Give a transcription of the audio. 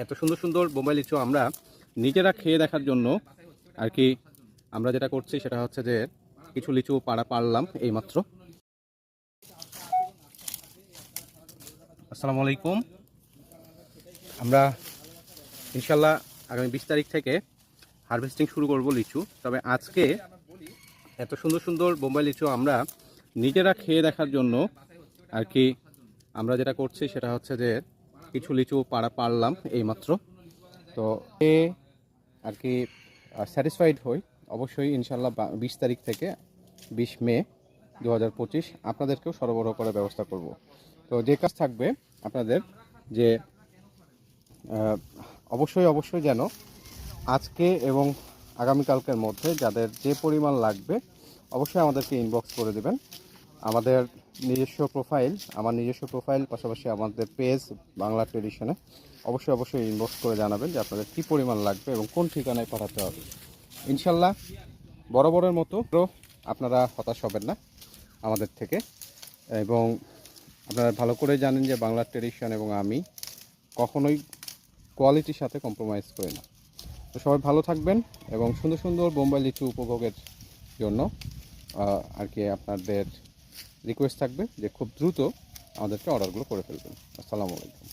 এত সুন্দর সুন্দর বোম্বাই লিচু আমরা নিজেরা খেয়ে দেখার জন্য আর কি আমরা যেটা করছি সেটা হচ্ছে যে কিছু লিচু পারলাম এইমাত্র। আসসালামু আলাইকুম। আমরা ইনশাল্লাহ আগামী 20 তারিখ থেকে হারভেস্টিং শুরু করব লিচু। তবে আজকে এত সুন্দর সুন্দর বোম্বাই লিচু আমরা নিজেরা খেয়ে দেখার জন্য আর কি আমরা যেটা করছি সেটা হচ্ছে যে কিছু লিচু পারলাম এইমাত্র। তো আর কি স্যাটিসফাইড হই অবশ্যই ইনশাল্লাহ 20 তারিখ থেকে 20 মে 2025 আপনাদেরকেও সরবরাহ করার ব্যবস্থা করব। তো যে কাজ থাকবে আপনাদের যে অবশ্যই যেন আজকে এবং আগামীকালকের মধ্যে যাদের যে পরিমাণ লাগবে অবশ্যই আমাদেরকে ইনবক্স করে দেবেন। আমাদের আমার নিজস্ব প্রোফাইল পাশাপাশি আমাদের পেজ বাংলা ট্রেডিশনে অবশ্যই ইনবক্স করে জানাবেন যে আপনাদের কী পরিমাণ লাগবে এবং কোন ঠিকানায় পাঠাতে হবে। ইনশাল্লাহ বরাবরের মতো আপনারা হতাশ হবেন না আমাদের থেকে, এবং আপনারা ভালো করে জানেন যে বাংলা ট্রেডিশন এবং আমি কখনোই কোয়ালিটির সাথে কম্প্রোমাইজ করি না। তো সবাই ভালো থাকবেন এবং সুন্দর সুন্দর বোম্বাই লিচু উপভোগের জন্য আর কি আপনাদের রিকোয়েস্ট থাকবে যে খুব দ্রুত আমাদেরকে অর্ডারগুলো করে ফেলবেন। আসসালামু আলাইকুম।